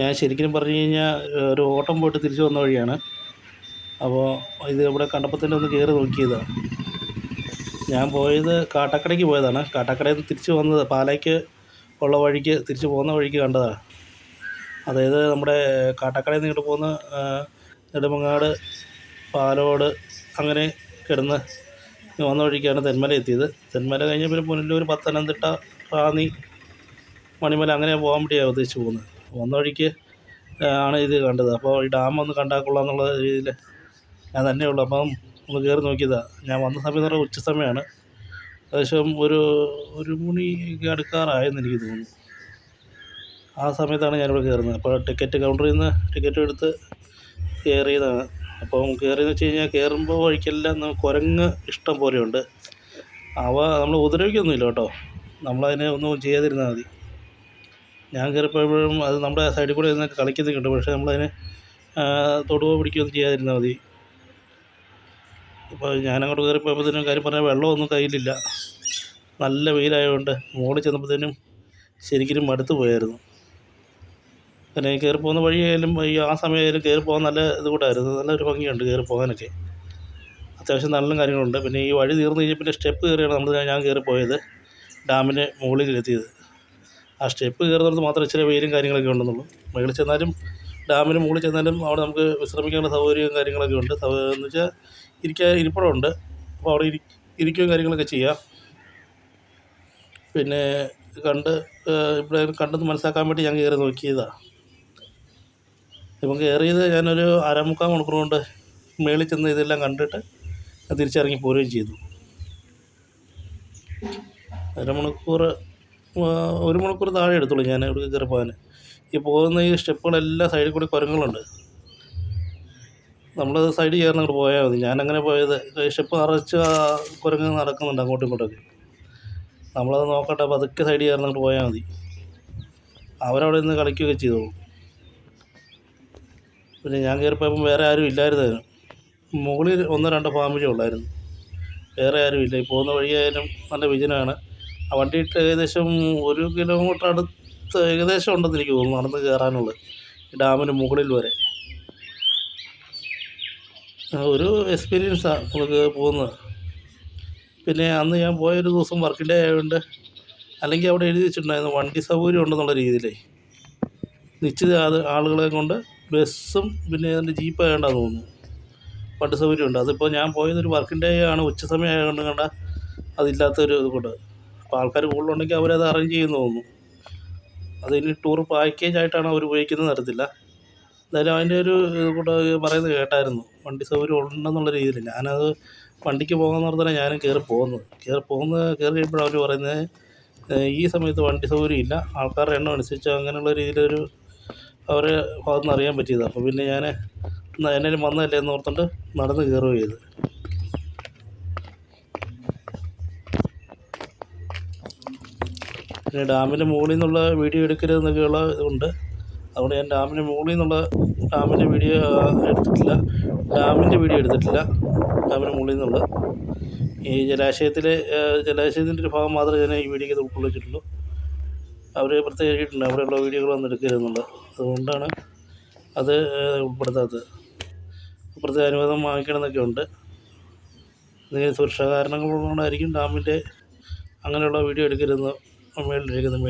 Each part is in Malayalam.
ഞാൻ ശരിക്കും പറഞ്ഞു കഴിഞ്ഞാൽ ഒരു ഓട്ടം പോയിട്ട് തിരിച്ചു വന്ന വഴിയാണ്. അപ്പോൾ ഇത് ഇവിടെ കണ്ടപ്പോൾ തന്നെ ഒന്ന് കയറി നോക്കിയതാണ്. ഞാൻ പോയത് കാട്ടാക്കടയ്ക്ക് പോയതാണ്. കാട്ടാക്കടയിൽ നിന്ന് തിരിച്ച് വന്നത് പാലായ്ക്ക് ഉള്ള വഴിക്ക് തിരിച്ച് പോകുന്ന വഴിക്ക് കണ്ടതാണ്. അതായത് നമ്മുടെ കാട്ടാക്കടയിൽ നിന്ന് ഇങ്ങോട്ട് പോകുന്ന നെടുമങ്ങാട്, പാലോട് അങ്ങനെ കിടന്ന് വന്ന വഴിക്കാണ് തെന്മല എത്തിയത്. തെന്മല കഴിഞ്ഞ് പിന്നെ പുനലൂർ, പത്തനംതിട്ട, റാന്നി, മണിമല അങ്ങനെ പോകാൻ വേണ്ടിയാണ് ഉദ്ദേശിച്ച് പോകുന്നത്. വന്ന വഴിക്ക് ആണ് ഇത് കണ്ടത്. അപ്പോൾ ഈ ഡാം ഒന്ന് കണ്ടാൽ കൊള്ളാമെന്നുള്ള രീതിയിൽ ഞാൻ തന്നെ ഉള്ളൂ. അപ്പം ഒന്ന് കയറി നോക്കിയതാണ്. ഞാൻ വന്ന സമയം എന്ന് പറഞ്ഞാൽ ഉച്ച സമയമാണ്. ഏകദേശം ഒരു മണിക്ക് അടുക്കാറായെന്ന് എനിക്ക് തോന്നുന്നു. ആ സമയത്താണ് ഞാനിവിടെ കയറുന്നത്. അപ്പോൾ ടിക്കറ്റ് കൗണ്ടറിൽ നിന്ന് ടിക്കറ്റ് എടുത്ത് കയറിയതാണ്. അപ്പം കയറിയെന്ന് വെച്ച് കഴിഞ്ഞാൽ കയറുമ്പോൾ വഴിക്കെല്ലാം കുരങ്ങ് ഇഷ്ടം പോലെയുണ്ട്. അവ നമ്മൾ ഉപദ്രവിക്കൊന്നുമില്ല കേട്ടോ. നമ്മളതിനെ ഒന്നും ചെയ്യാതിരുന്നാൽ മതി. ഞാൻ കയറിപ്പോയപ്പോഴും അത് നമ്മുടെ സൈഡിൽ കൂടെ ഇരുന്ന് കളിക്കുന്നൊക്കെ ഉണ്ട്. പക്ഷേ നമ്മളതിനെ തൊടുകയോ പിടിക്കുകയൊന്നും ചെയ്യാതിരുന്നാൽ മതി. ഇപ്പോൾ ഞാനങ്ങോട്ട് കയറിപ്പോയപ്പോഴത്തേനും കാര്യം പറഞ്ഞാൽ വെള്ളമൊന്നും കയ്യിലില്ല. നല്ല വെയിലായതുകൊണ്ട് മുകളിൽ ചെന്നപ്പോഴത്തേനും ശരിക്കും മടുത്ത് പോയായിരുന്നു. പിന്നെ കയറി പോകുന്ന വഴിയായാലും ആ സമയമായാലും കയറി പോകാൻ നല്ല ഇത് കൂട്ടായിരുന്നു. നല്ലൊരു ഭംഗിയുണ്ട് കയറി പോകാനൊക്കെ. അത്യാവശ്യം നല്ല കാര്യങ്ങളുണ്ട്. പിന്നെ ഈ വഴി തീർന്നു കഴിഞ്ഞാൽ പിന്നെ സ്റ്റെപ്പ് കയറിയാണ് ഞാൻ കയറിപ്പോയത് ഡാമിൻ്റെ മുകളിലെത്തിയത്. ആ സ്റ്റെപ്പ് കയറുന്നിടത്ത് മാത്രം ഇച്ചിരി വെയിലും കാര്യങ്ങളൊക്കെ ഉണ്ടെന്നുള്ളൂ. മുകളിൽ ചെന്നാലും ഡാമിന് മുകളിൽ ചെന്നാലും അവിടെ നമുക്ക് വിശ്രമിക്കാനുള്ള സൗകര്യവും കാര്യങ്ങളൊക്കെ ഉണ്ട്. എന്ന് വെച്ചാൽ ഇരിപ്പിടമുണ്ട്. അപ്പോൾ അവിടെ ഇരിക്കുകയും കാര്യങ്ങളൊക്കെ ചെയ്യാം. പിന്നെ ഇവിടെ കണ്ടെന്ന് മനസ്സിലാക്കാൻ വേണ്ടി ഞാൻ കയറി നോക്കിയതാണ്. ഇപ്പം കയറിയത് ഞാനൊരു 3/4 മണിക്കൂർ കൊണ്ട് മുകളിൽ ചെന്ന് ഇതെല്ലാം കണ്ടിട്ട് തിരിച്ചിറങ്ങി പോരുകയും ചെയ്തു. 1 മണിക്കൂർ താഴെ എടുത്തുള്ളൂ ഞാൻ ഇവിടെ കയറി പോകാൻ. ഈ പോകുന്ന ഈ സ്റ്റെപ്പുകളെല്ലാം സൈഡിൽ കൂടി കുരങ്ങുകളുണ്ട്. നമ്മൾ സൈഡിൽ കയറുന്ന അങ്ങോട്ട് പോയാൽ മതി. ഞാനങ്ങനെ പോയത്. സ്റ്റെപ്പ് നിറച്ച് കുരങ്ങ് നടക്കുന്നുണ്ട് അങ്ങോട്ടും ഇങ്ങോട്ടൊക്കെ. നമ്മളത് നോക്കട്ടെ, പതുക്കെ സൈഡിൽ കയറുന്ന അങ്ങോട്ട് പോയാൽ മതി. അവരവിടെ നിന്ന് കളിക്കുകയൊക്കെ ചെയ്തോളും. പിന്നെ ഞാൻ കയറിപ്പോയപ്പം വേറെ ആരും ഇല്ലായിരുന്നു. മുകളിൽ 1-2 ഫാമിലി ഉള്ളായിരുന്നു. വേറെ ആരും ഇല്ല. ഈ പോകുന്ന വഴിയായാലും നല്ല വിജനമാണ്. ആ വണ്ടി ഇട്ട് ഏകദേശം 1 കിലോമീറ്റർ അടുത്ത് ഏകദേശം ഉണ്ടെന്ന് എനിക്ക് തോന്നുന്നു നടന്ന് കയറാനുള്ളത് ഡാമിന് മുകളിൽ വരെ. ഒരു എക്സ്പീരിയൻസാണ് നമുക്ക് പോകുന്നത്. പിന്നെ അന്ന് ഞാൻ പോയൊരു ദിവസം വർക്കിംഗ് ഡേ ആയതുകൊണ്ട്, അല്ലെങ്കിൽ അവിടെ എഴുതി വെച്ചിട്ടുണ്ടായിരുന്നു വണ്ടി സൗകര്യം ഉണ്ടെന്നുള്ള രീതിയിലേ. നിശ്ചിത ആളുകളെ കൊണ്ട് ബസ്സും പിന്നെ അതിൻ്റെ ജീപ്പ് ആയതുകൊണ്ടാണ് തോന്നുന്നു വണ്ടി സൗകര്യമുണ്ട്. അതിപ്പോൾ ഞാൻ പോയതൊരു വർക്കിംഗ് ഡേ ആണ്, ഉച്ച സമയം ആയതുകൊണ്ട് കണ്ട അതില്ലാത്തൊരു ഇത് കൊണ്ട്. അപ്പോൾ ആൾക്കാർ കൂടുതലുണ്ടെങ്കിൽ അവരത് അറേഞ്ച് ചെയ്യുമെന്ന് തോന്നുന്നു. അതിന് ടൂർ പാക്കേജ് ആയിട്ടാണ് അവർ ഉപയോഗിക്കുന്നത് അറിയത്തില്ല. എന്തായാലും അതിൻ്റെ ഒരു ഇത് കൂടെ പറയുന്നത് കേട്ടായിരുന്നു, വണ്ടി സൗകര്യം ഉണ്ടെന്നുള്ള രീതിയിൽ. ഞാനത് വണ്ടിക്ക് പോകാമെന്ന് പറഞ്ഞാൽ ഞാനും കയറി കഴിയുമ്പോഴാണ് അവർ പറയുന്നത് ഈ സമയത്ത് വണ്ടി സൗകര്യം ഇല്ല, ആൾക്കാരുടെ എണ്ണം അനുസരിച്ച് അങ്ങനെയുള്ള രീതിയിലൊരു അവരെ ഭാഗത്തു നിന്ന് അറിയാൻ പറ്റിയത്. അപ്പോൾ പിന്നെ ഞാൻ എന്നാലും വന്നതല്ലേ എന്ന് ഓർത്തുകൊണ്ട് നടന്ന് കയറുകയും ചെയ്തു. പിന്നെ ഡാമിൻ്റെ മുകളിൽ നിന്നുള്ള വീഡിയോ എടുക്കരുതെന്നൊക്കെയുള്ള ഇതുണ്ട്. അതുകൊണ്ട് ഞാൻ ഡാമിൻ്റെ വീഡിയോ എടുത്തിട്ടില്ല. ഡാമിൻ്റെ വീഡിയോ എടുത്തിട്ടില്ല. ഡാമിൻ്റെ മുകളിൽ നിന്നുള്ള ഈ ജലാശയത്തിൻ്റെ ഒരു ഭാഗം മാത്രമേ ഞാൻ ഈ വീഡിയോയ്ക്ക് ഉൾക്കൊള്ളിച്ചിട്ടുള്ളൂ. അവർ പ്രത്യേകം എഴുതിയിട്ടുണ്ട് അവിടെയുള്ള വീഡിയോകളൊന്നും എടുക്കരുതെന്നുള്ളത്. അതുകൊണ്ടാണ് അത് ഉൾപ്പെടുത്താത്തത്. പ്രത്യേക അനുവാദം വാങ്ങിക്കണമെന്നൊക്കെ ഉണ്ട്. എന്തെങ്കിലും സുരക്ഷാ കാരണങ്ങളുകൊണ്ടായിരിക്കും ഡാമിൻ്റെ അങ്ങനെയുള്ള വീഡിയോ എടുക്കരുതെന്ന് മേളിലിരിക്കുന്നത്.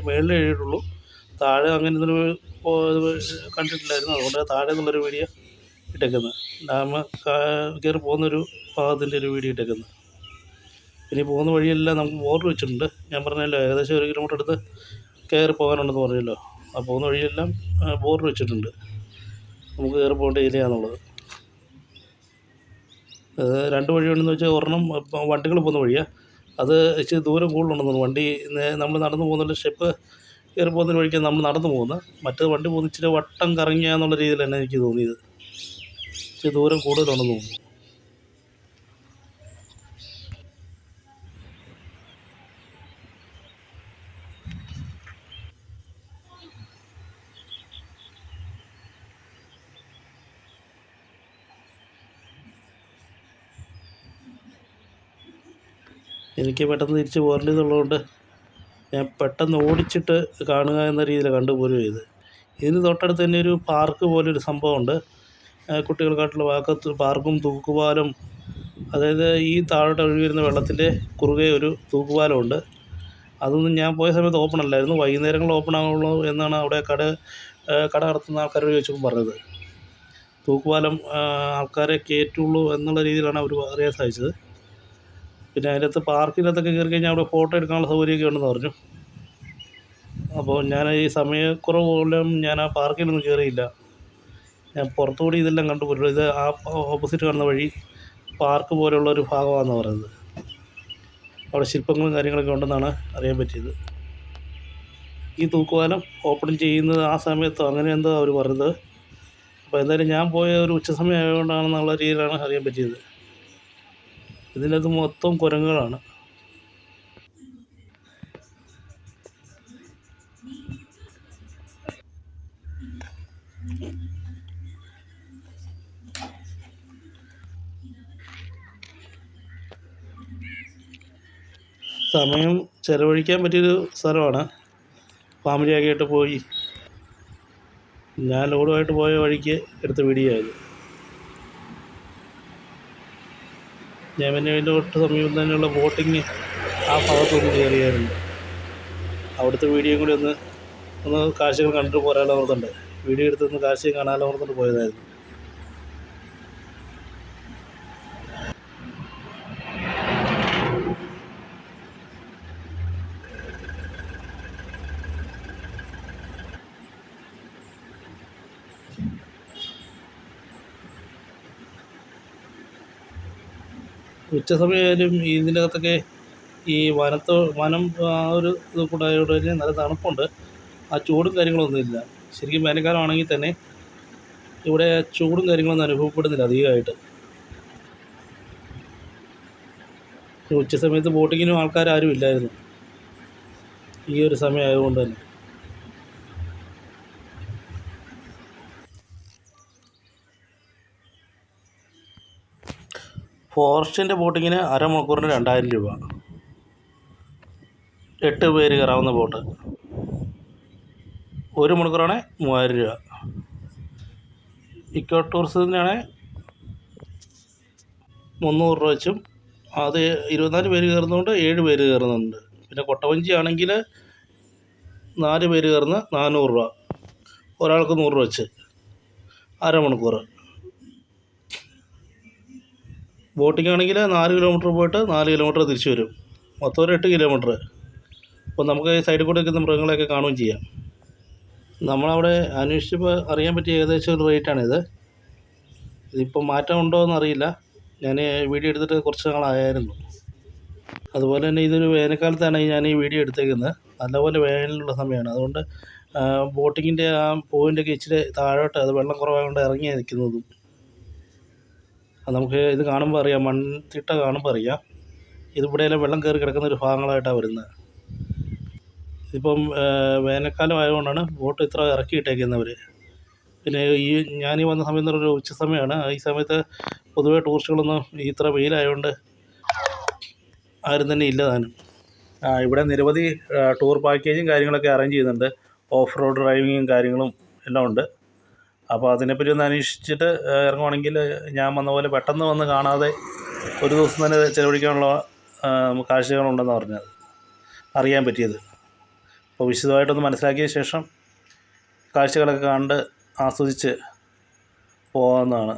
മേളിൽ എഴുതിയിട്ടുള്ളൂ. താഴെ അങ്ങനെ ഇതൊരു കണ്ടിട്ടില്ലായിരുന്നു. അതുകൊണ്ട് താഴെ നിന്നുള്ളൊരു വീഡിയോ ഇട്ടേക്കുന്നത്. ഡാം കയറി പോകുന്നൊരു ഭാഗത്തിൻ്റെ ഒരു വീഡിയോ ഇട്ടേക്കുന്നത്. പിന്നെ പോകുന്ന വഴിയെല്ലാം നമുക്ക് ബോർഡ് വെച്ചിട്ടുണ്ട്. ഞാൻ പറഞ്ഞല്ലോ ഏകദേശം 1 കിലോമീറ്റർ അടുത്ത് കയറി പോകാനുണ്ടെന്ന് പറഞ്ഞല്ലോ. ആ പോകുന്ന വഴിയെല്ലാം ബോർഡ് വെച്ചിട്ടുണ്ട്, നമുക്ക് കയറി പോകേണ്ട ഏരിയയാണെന്നുള്ളത്. 2 വഴിയുണ്ടെന്ന് വെച്ചാൽ ഒരെണ്ണം വണ്ടികൾ പോകുന്ന വഴിയാണ്. അത് ഇച്ചിരി ദൂരം കൂടുതലുണ്ടെന്ന് തോന്നുന്നു. വണ്ടി നമ്മൾ നടന്നു പോകുന്ന സ്റ്റെപ്പ് കയറി പോകുന്ന വഴിക്കാണ് നമ്മൾ നടന്നു പോകുന്നത്. മറ്റേത് വണ്ടി പോകുന്ന ഇച്ചിരി വട്ടം കറങ്ങിയാന്നുള്ള രീതിയിൽ തന്നെ എനിക്ക് തോന്നിയത്. ഇച്ചിരി ദൂരം കൂടുതലുണ്ടെന്ന് തോന്നുന്നു. എനിക്ക് പെട്ടെന്ന് തിരിച്ച് പോരേണ്ടതുള്ളതുകൊണ്ട് ഞാൻ പെട്ടെന്ന് ഓടിച്ചിട്ട് കാണുക എന്ന രീതിയിൽ കണ്ടുപോരുക ചെയ്ത്. ഇതിന് തൊട്ടടുത്ത് തന്നെ ഒരു പാർക്ക് പോലൊരു സംഭവമുണ്ട്. കുട്ടികൾക്കായിട്ടുള്ള ഭാഗത്ത് പാർക്കും തൂക്കുപാലം, അതായത് ഈ താഴോട്ട് ഒഴുകി വരുന്ന വെള്ളത്തിൻ്റെ കുറുകെ ഒരു തൂക്കുപാലമുണ്ട്. അതൊന്നും ഞാൻ പോയ സമയത്ത് ഓപ്പൺ അല്ലായിരുന്നു. വൈകുന്നേരങ്ങളിൽ ഓപ്പൺ ആവുള്ളൂ എന്നാണ് അവിടെ കട നടത്തുന്ന ആൾക്കാരോട് ചോദിച്ചപ്പോൾ പറഞ്ഞത്. തൂക്കുപാലം ആൾക്കാരെ കയറ്റുള്ളൂ എന്നുള്ള രീതിയിലാണ് അവർ അറിയാൻ സാധിച്ചത്. പിന്നെ അതിനകത്ത് പാർക്കിനകത്തൊക്കെ കയറി കഴിഞ്ഞാൽ അവിടെ ഫോട്ടോ എടുക്കാനുള്ള സൗകര്യമൊക്കെ ഉണ്ടെന്ന് പറഞ്ഞു. അപ്പോൾ ഞാൻ ഈ സമയക്കുറവ് മൂലം ഞാൻ ആ പാർക്കിലൊന്നും കയറിയില്ല. ഞാൻ പുറത്തുകൂടി ഇതെല്ലാം കണ്ടു പോരുള്ളൂ. ഇത് ആ ഓപ്പോസിറ്റ് കാണുന്ന വഴി പാർക്ക് പോലുള്ള ഒരു ഭാഗമാണെന്ന് പറയുന്നത്. അവിടെ ശില്പങ്ങളും കാര്യങ്ങളൊക്കെ ഉണ്ടെന്നാണ് അറിയാൻ പറ്റിയത്. ഈ തൂക്കുപാലം ഓപ്പൺ ചെയ്യുന്നത് ആ സമയത്തോ അങ്ങനെ എന്തോ അവർ പറഞ്ഞത്. അപ്പോൾ എന്തായാലും ഞാൻ പോയ ഒരു ഉച്ചസമയം ആയതുകൊണ്ടാണെന്നുള്ള രീതിയിലാണ് അറിയാൻ പറ്റിയത്. ഇതിനകത്ത് മൊത്തം കുരങ്ങുകളാണ്. സമയം ചിലവഴിക്കാൻ പറ്റിയൊരു സ്ഥലമാണ്. ഫാമിലിയൊക്കെ ആയിട്ട് പോയി ഞാൻ ലോഡുമായിട്ട് പോയ വഴിക്ക് എടുത്ത വീഡിയോ ആയത്. ഞാൻ പിന്നെ അതിൻ്റെ തൊട്ട് സമീപം തന്നെയുള്ള ബോട്ടിങ് ആ ഭാഗത്തൊന്ന് കയറിയായിരുന്നു. അവിടുത്തെ വീഡിയോ കൂടി ഒന്ന് കാഴ്ചകൾ കണ്ടിട്ട് പോരാലോ ഓർത്തുണ്ട്. വീഡിയോ എടുത്തൊന്ന് കാഴ്ചയും കാണാലോ ഓർത്തിട്ട് പോയതായിരുന്നു. ഉച്ചസമയമായാലും ഇതിനകത്തൊക്കെ ഈ വനം ആ ഒരു ഇത് കൂടെ ആയതുകൊണ്ട് തന്നെ നല്ല തണുപ്പുണ്ട്. ആ ചൂടും കാര്യങ്ങളൊന്നുമില്ല. ശരിക്കും വേനൽക്കാലമാണെങ്കിൽ തന്നെ ഇവിടെ ചൂടും കാര്യങ്ങളൊന്നും അനുഭവപ്പെടുന്നില്ല അധികമായിട്ട്. ഉച്ച സമയത്ത് ബോട്ടിങ്ങിനും ആൾക്കാരും ഇല്ലായിരുന്നു ഈ ഒരു സമയം ആയതുകൊണ്ട് തന്നെ. ഫോറസ്റ്റിൻ്റെ ബോട്ടിങ്ങിന് അരമണിക്കൂറിന് 2000 രൂപ. 8 പേര് കയറാവുന്ന ബോട്ട്. 1 മണിക്കൂറാണെങ്കിൽ 3000 രൂപ. ഇക്കോ ടൂറിസത്തിനാണെങ്കിൽ 300 രൂപ വെച്ചും. അത് 24 പേര് കയറുന്നതുകൊണ്ട് 7 പേര് കയറുന്നുണ്ട്. പിന്നെ കൊട്ടവഞ്ചി ആണെങ്കിൽ 4 പേര് കയറുന്ന 400 രൂപ. ഒരാൾക്ക് 100 രൂപ വെച്ച് അരമണിക്കൂർ. ബോട്ടിംഗ് ആണെങ്കിൽ 4 കിലോമീറ്റർ പോയിട്ട് 4 കിലോമീറ്റർ തിരിച്ചു വരും. മൊത്തം ഒരു 8 കിലോമീറ്റർ. അപ്പോൾ നമുക്ക് ഈ സൈഡിൽ കൂടെ നിൽക്കുന്ന മൃഗങ്ങളെയൊക്കെ കാണുകയും ചെയ്യാം. നമ്മളവിടെ അന്വേഷിച്ചപ്പോൾ അറിയാൻ പറ്റിയ ഏകദേശം ഒരു റേറ്റാണിത്. ഇതിപ്പോൾ മാറ്റം ഉണ്ടോ എന്നറിയില്ല. ഞാൻ വീഡിയോ എടുത്തിട്ട് കുറച്ച് നാളായിരുന്നു. അതുപോലെ തന്നെ ഇതൊരു വേനൽക്കാലത്താണ് ഞാൻ ഈ വീഡിയോ എടുത്തേക്കുന്നത്. നല്ലപോലെ വേനലുള്ള സമയമാണ്. അതുകൊണ്ട് ബോട്ടിങ്ങിൻ്റെ ആ പോയിൻ്റൊക്കെ ഇച്ചിരി താഴോട്ട്, അത് വെള്ളം കുറവായതുകൊണ്ട് ഇറങ്ങിയാണ് നിൽക്കുന്നതും. അത് നമുക്ക് ഇത് കാണുമ്പോൾ അറിയാം, മൺതിട്ട കാണുമ്പോൾ അറിയാം. ഇതിവിടെയെല്ലാം വെള്ളം കയറി കിടക്കുന്ന ഒരു ഭാഗങ്ങളായിട്ടാണ് വരുന്നത്. ഇതിപ്പം വേനൽക്കാലം ആയതുകൊണ്ടാണ് ബോട്ട് ഇത്ര ഇറക്കിയിട്ടേക്കുന്നവർ. പിന്നെ ഞാനീ വന്ന സമയം എന്ന് പറഞ്ഞാൽ ഉച്ച സമയമാണ്. ഈ സമയത്ത് പൊതുവേ ടൂറിസ്റ്റുകളൊന്നും ഇത്ര വെയിലായതുകൊണ്ട് ആരും തന്നെ ഇല്ല താനും. ഇവിടെ നിരവധി ടൂർ പാക്കേജും കാര്യങ്ങളൊക്കെ അറേഞ്ച് ചെയ്യുന്നുണ്ട്. ഓഫ് റോഡ് ഡ്രൈവിങ്ങും കാര്യങ്ങളും എല്ലാം ഉണ്ട്. അപ്പോൾ അതിനെപ്പറ്റി ഒന്ന് അന്വേഷിച്ചിട്ട് ഇറങ്ങുവാണെങ്കിൽ ഞാൻ വന്ന പോലെ പെട്ടെന്ന് വന്ന് കാണാതെ ഒരു ദിവസം തന്നെ ചിലവഴിക്കാനുള്ള കാഴ്ചകളുണ്ടെന്ന് പറഞ്ഞത് അറിയാൻ പറ്റിയത്. അപ്പോൾ വിശദമായിട്ടൊന്ന് മനസ്സിലാക്കിയ ശേഷം കാഴ്ചകളൊക്കെ കണ്ട് ആസ്വദിച്ച് പോകാവുന്നതാണ്.